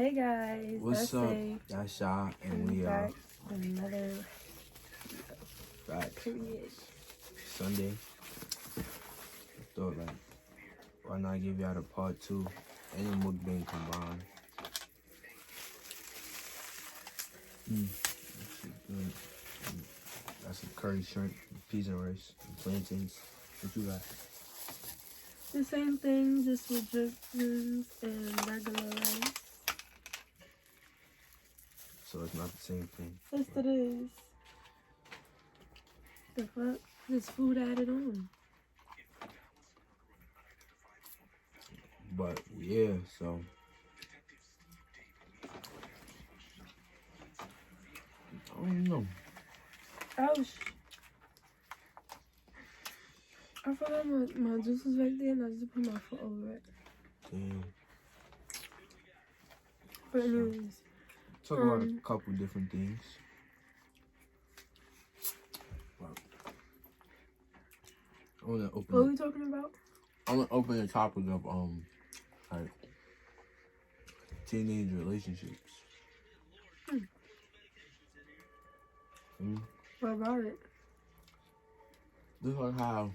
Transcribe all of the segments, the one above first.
Hey guys, What's up? That's Sha, and we are back with another back period. Sunday. I thought why not give y'all the part 2 and the mukbang combined. Got some curry shrimp, peas and rice, and plantains. What you got? The same thing, just with drippings and regular rice. So it's not the same thing. Yes, it is. The fuck? There's food added on. But yeah, so I don't know. Oh, I forgot my juice was right there and I just put my foot over it. Damn. But anyways. Talk about a couple different things. Wow. I wanna open. What are we talking about? I wanna open the topic of like teenage relationships. What about it? Just like how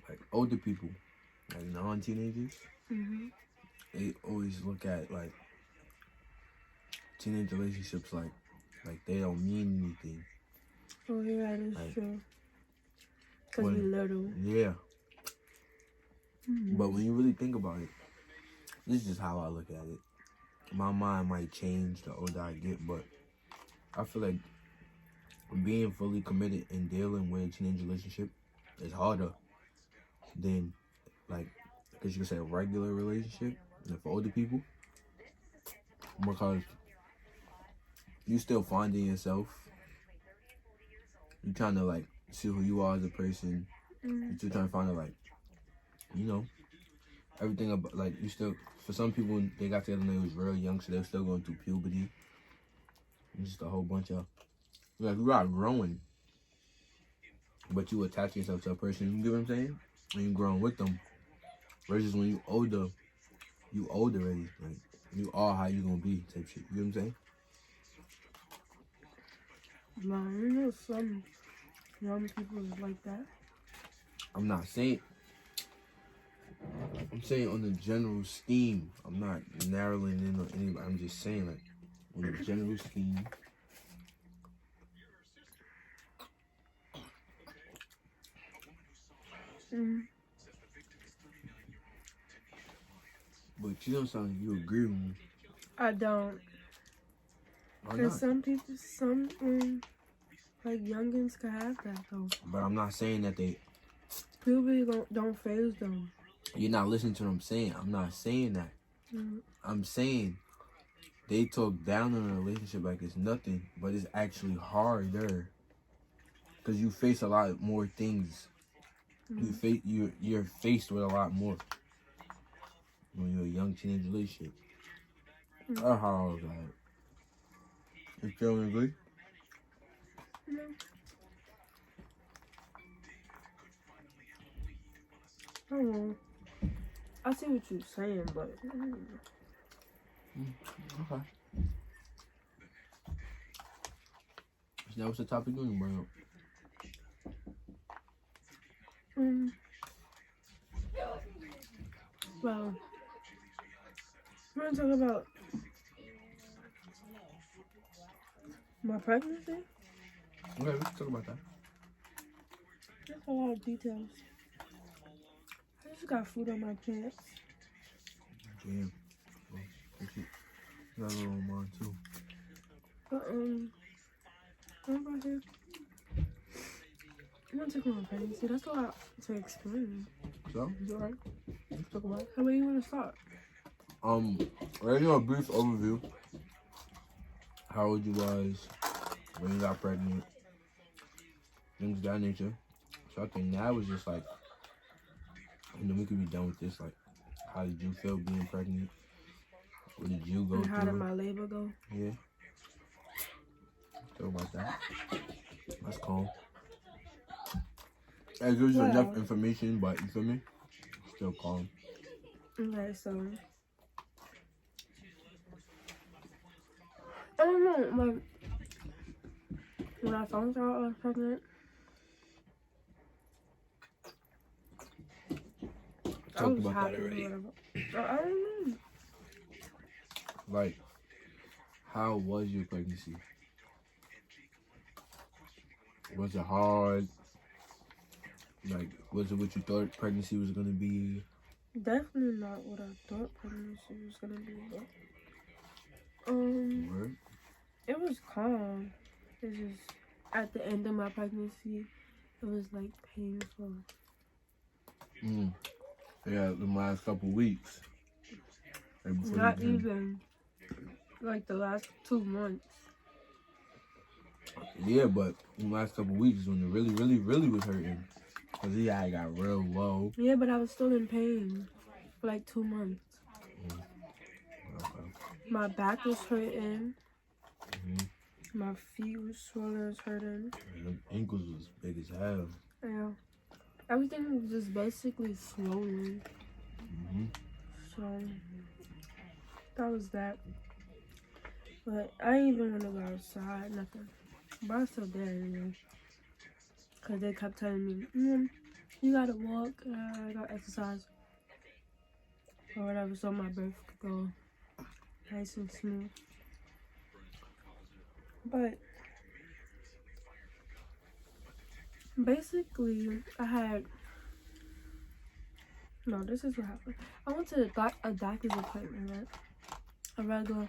like older people, like non-teenagers, they always look at like teenage relationships like they don't mean anything. Oh yeah, that is Like, true. Cause we little. Yeah. But when you really think about it, this is just how I look at it. My mind might change the older I get, but I feel like being fully committed and dealing with a teenage relationship is harder than, like, I guess you could say a regular relationship for older people, because you still finding yourself. You trying to like see who you are as a person. You still trying to find out, like, you know, everything about, like, you still, for some people they got together when they was real young, so they're still going through puberty. It's just a whole bunch of, like, you are growing, but you attach yourself to a person, you get what I'm saying? And you growing with them. Versus when you older already. Like, you are how you gonna be type shit. You know what I'm saying? Man, you know some young people is like that. I'm not saying, I'm saying on the general scheme. I'm not narrowing in on anybody. I'm just saying, like, on the general scheme. But you don't sound like you agree with me. I don't. And some people, like youngins can have that though. But I'm not saying that they. Puberty don't phase them. You're not listening to what I'm saying. I'm not saying that. I'm saying they talk down on a relationship like it's nothing, but it's actually harder. Because you face a lot more things. You're faced with a lot more when you're a young teenage relationship. That's how I was like. You feeling agree? No. I don't know. I see what you're saying, but Okay. So that was the topic you want to bring up. Well, we're gonna talk about my pregnancy. Okay, we can talk about that. There's a lot of details. I just got food on my pants. Damn. Well, got a little on mine too. But what about here? I'm gonna talk about my pregnancy. That's a lot to explain. So, it's alright. Let's talk about it. How about you wanna start? Right now, a brief overview. How old you was when you got pregnant, things of that nature. So I think now is just like, and then we could be done with this. Like, how did you feel being pregnant? What did you go And through? how did my labor go? Yeah. Talk about that. That's calm. It gives you enough information, but you feel me? Still calm. Okay, so I don't know. Like when I found out I was pregnant, I Talked was about that happy or already. whatever. I don't know. Like, how was your pregnancy? Was it hard? Like, was it what you thought pregnancy was gonna be? Definitely not what I thought pregnancy was gonna be. But, Word? it was calm. It's just at the end of my pregnancy, it was like painful. Yeah, the last couple weeks. Right before Not you came. even like the last 2 months. Yeah, but the last couple weeks is when it really was hurting. Cause I got real low. Yeah, but I was still in pain for like 2 months. Okay. My back was hurting. Mhm. My feet was swollen, was hurting. And them ankles was big as hell. Yeah. Everything was just basically swollen. So that was that. But I didn't even want to go outside, nothing. But I was still there anyway. Because they kept telling me, you gotta walk, I gotta exercise. Or whatever, so my birth could go nice and smooth. But basically, this is what happened. I went to a doctor's appointment, right? A regular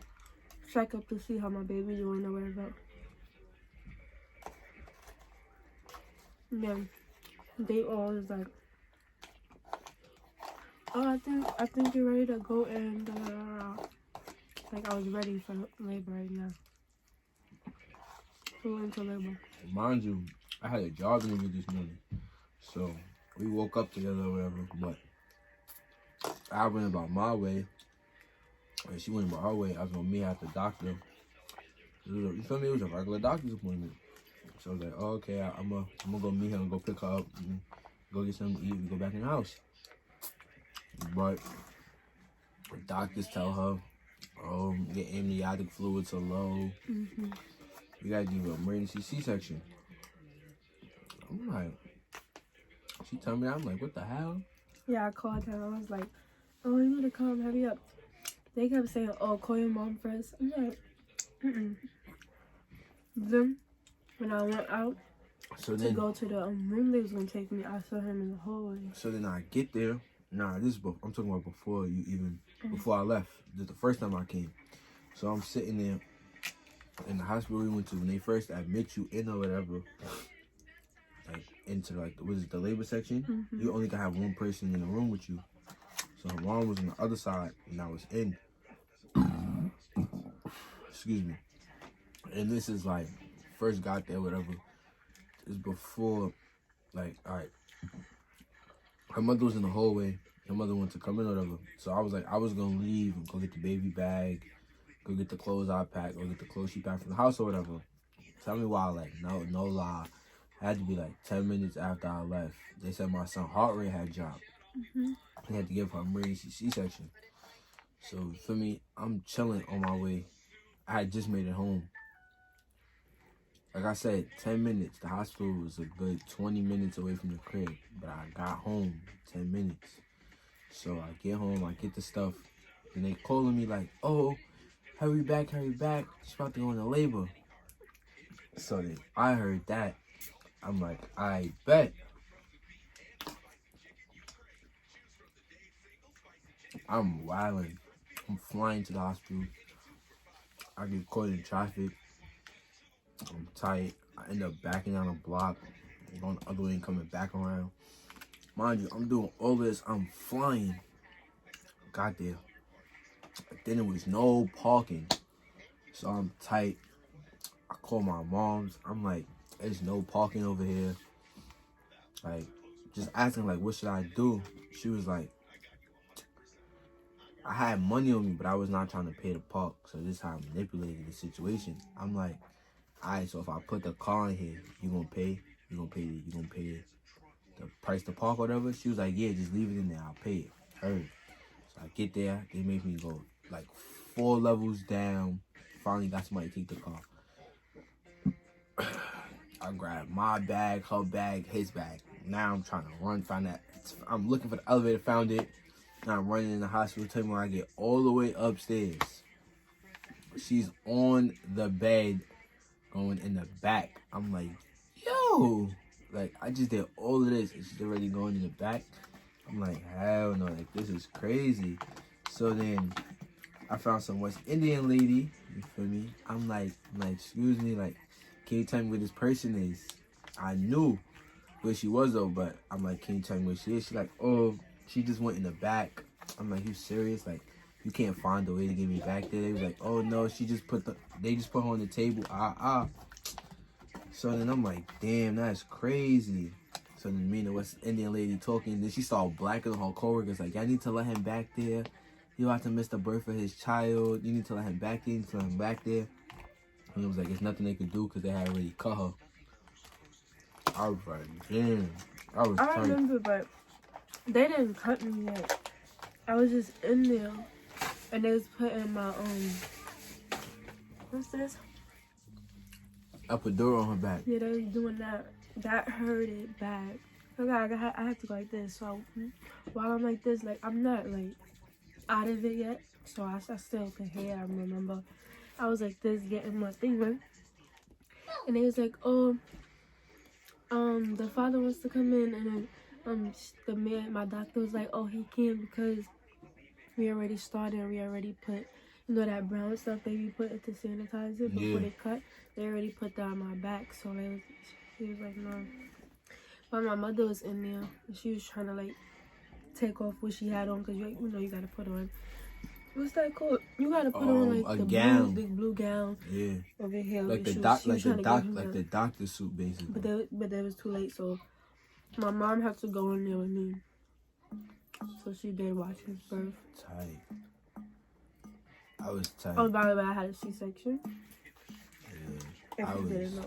checkup to see how my baby doing or whatever. And then they all was like, oh, I think you're ready to go in. Like I was ready for labor right now. Go into labor. Mind you, I had a job interview this morning. So we woke up together or whatever. But I went about my way. And she went about her way. I was gonna meet her at the doctor. You feel me? It was a regular doctor's appointment. So I was like, oh, okay, I'm gonna go meet her and go pick her up and go get something to eat and go back in the house. But the doctors tell her, oh, your amniotic fluids are low. You gotta do an emergency C-section. I'm like, she told me, I'm like, what the hell? Yeah, I called her. I was like, oh, you need to come, hurry up. They kept saying, oh, call your mom first. I'm like, Then, when I went out to go to the room they was going to take me, I saw him in the hallway. So then I get there. I'm talking about before you even, before I left. This is the first time I came. So I'm sitting there in the hospital we went to when they first admit you in or whatever. Like, into like, the labor section? You only can have one person in the room with you. So her mom was on the other side and I was in. Excuse me. And this is like, first got there, whatever. It's before, like, alright. Her mother was in the hallway. Her mother wanted to come in or whatever. So I was like, I was going to leave and go get the baby bag, go get the clothes I packed, go get the clothes she packed from the house or whatever. Tell me why, like, no lie. It had to be like 10 minutes after I left. They said my son's heart rate had dropped. They had to give her emergency C-section. So for me, I'm chilling on my way. I had just made it home. Like I said, 10 minutes. The hospital was a good 20 minutes away from the crib. But I got home 10 minutes. So I get home, I get the stuff. And they calling me like, oh, hurry back. She's about to go into labor. So then I heard that. I'm like, I bet. I'm wilding. I'm flying to the hospital. I get caught in traffic. I'm tight. I end up backing down a block, going the other way and coming back around. Mind you, I'm doing all this. I'm flying. Got there. But then there was no parking. So I'm tight. I call my mom's. I'm like, there's no parking over here. Like, just asking, like, what should I do? She was like, I had money on me, but I was not trying to pay the park. So this is how I manipulated the situation. I'm like, alright, so if I put the car in here, you gonna pay? You gonna pay the price to park or whatever? She was like, yeah, just leave it in there. I'll pay it. Heard. So I get there, they make me go like 4 levels down. Finally got somebody to take the car. I grabbed my bag, her bag, his bag. Now I'm trying to run, find that. I'm looking for the elevator, found it. Now I'm running in the hospital. Tell me when I get all the way upstairs. She's on the bed, going in the back. I'm like, yo, like I just did all of this, and she's already going in the back. I'm like, hell no, like this is crazy. So then I found some West Indian lady, you feel me? I'm like, excuse me, like, can you tell me where this person is? I knew where she was though, but I'm like, can you tell me where she is? She's like, oh, she just went in the back. I'm like, you serious? Like, you can't find a way to get me back there? They was like, oh no, they just put her on the table. So then I'm like, damn, that's crazy. So then me and the West Indian lady talking, then she started blacking her coworkers, like, y'all need to let him back there. You have to miss the birth of his child. You need to let him back there. You need to let him back there. And it was like, there's nothing they could do because they had already cut her. I was like, damn. I remember, but they didn't cut me yet. I was just in there, and they was putting my what's this? Epidural on her back. Yeah, they was doing that. That hurted bad. I had to go like this. So while I'm like this, like I'm not like out of it yet, so I still can hear. I remember I was like this, getting my thing right, and they was like, oh, the father wants to come in, and then the man, my doctor was like, oh, he can't because we already started. We already put, you know, that brown stuff they be putting to sanitize it before they cut. They already put that on my back, so he was like, no. But my mother was in there, and she was trying to like take off what she had on, because you know you gotta put on, what's that called? You gotta put on like the gown. Blue gown. Yeah. Over here. Like the doctor suit basically. But that was too late, so my mom had to go in there with me. So she did watch his birth. Tight. I was tight. Oh, by the way, I had a C-section. Yeah. I was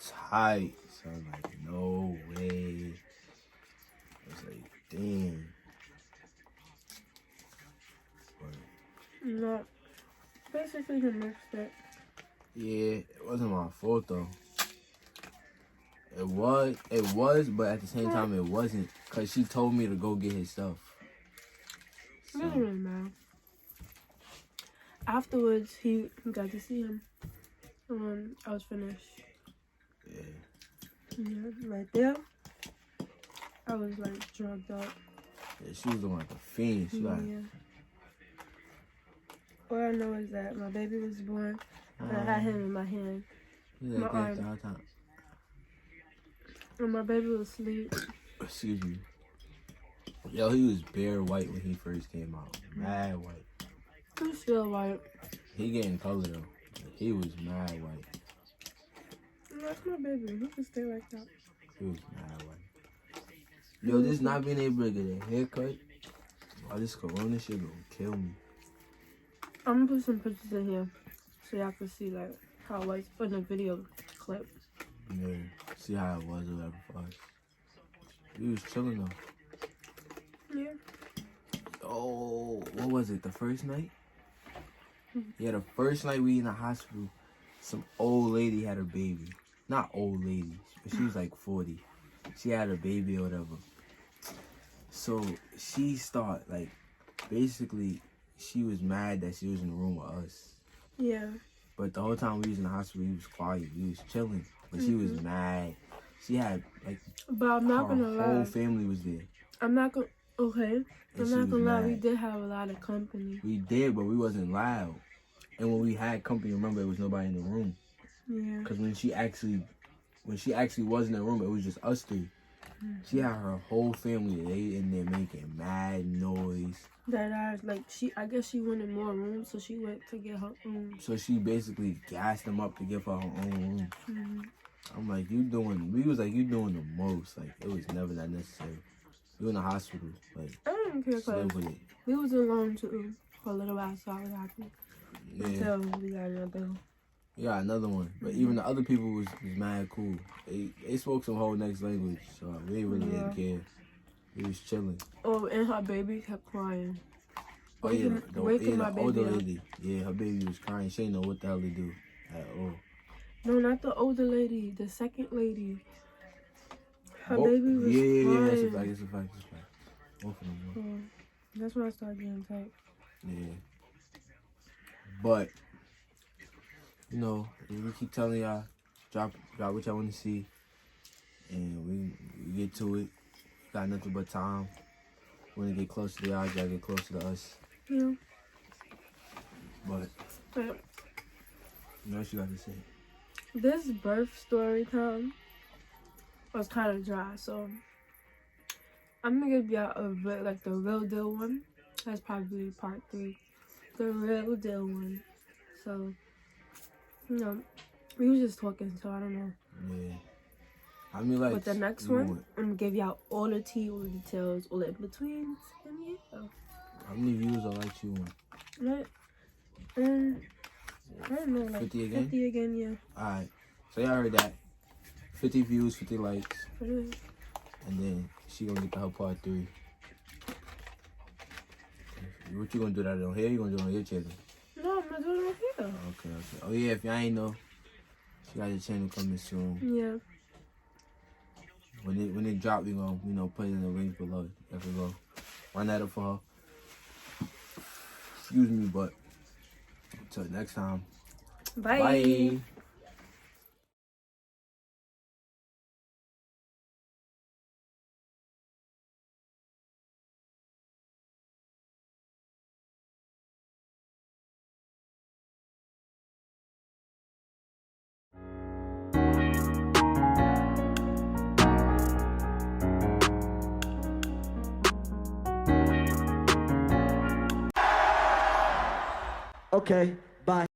tight. So I'm like, no way. I was like, damn. No, basically he mixed it. Yeah, it wasn't my fault though. It was, but at the same time it wasn't, cause she told me to go get his stuff. So. It doesn't really matter. Afterwards, he got to see him. I was finished. Yeah, right there. I was like drugged up. Yeah, she was like a fiend. She like. All I know is that my baby was born, and I had him in my hand. My arm. And my baby was asleep. Excuse me. Yo, he was bare white when he first came out. Mad white. He's still white. He getting color though. He was mad white. That's my baby. He can stay like that. He was mad white. Yo, this not being able to get a haircut, all this corona shit gonna kill me. I'm gonna put some pictures in here so y'all can see like how it was in the video clip. Yeah, see how it was or whatever for us. We was chilling though. Yeah. Oh, what was it? The first night? Yeah, the first night we in the hospital, some old lady had her baby. Not old lady, but she was like 40. She had a baby or whatever. So she started like, basically, she was mad that she was in the room with us. Yeah. But the whole time we was in the hospital, we was quiet. We was chilling. But she was mad. She had like, but I'm not gonna lie, her whole family was there. I'm not gonna lie, we did have a lot of company. We did, but we wasn't loud. And when we had company, remember, there was nobody in the room. Yeah. Because when she actually was in the room, it was just us three. She had her whole family. They in there making mad noise. I guess she wanted more room, so she went to get her own. So she basically gassed them up to give her own room. Mm-hmm. I'm like, we was like, you doing the most. Like, it was never that necessary. You in the hospital. Like, I didn't care, because we was alone too for a little while, so I was happy. Yeah. Until we got another one. We got another one. But even the other people was mad cool. They spoke some whole next language, so we really didn't care. We was chilling. Oh, and her baby kept crying. Oh yeah, waking my the older baby up. lady. Yeah, her baby was crying. She didn't know what the hell to do at all. No, not the older lady. The second lady. Her Both, baby was yeah, crying. that's a fact. That's a fact. That's a fact. Both of them. Bro. That's when I started getting tight. Yeah. But you know, we keep telling y'all, drop what y'all want to see, and we get to it. Got nothing but time. We want to get close to y'all. Y'all get closer to us. Yeah. But Yeah. you know what you got to say. This birth story time was kind of dry, so I'm gonna give y'all the real deal one. That's probably part 3. The real deal one. So, you know, we was just talking, so I don't know. Yeah. I mean, like. But the next one, I'm gonna give y'all all the tea, all the details, all the in-betweens, and yeah. How many views are like you want? Right? I don't know, like 50 again? 50 again, yeah. Alright. So y'all heard that. 50 views, 50 likes. Mm-hmm. And then she gonna get the her part 3. What you gonna do that on here? You gonna do it on your channel? No, I'm gonna do it right here. Okay. Oh yeah, if y'all ain't know, she got a channel coming soon. Yeah. When it drop, we gonna put it in the link below. You have to go run that up for her. Excuse me, but until next time. Bye. Bye. Okay, bye.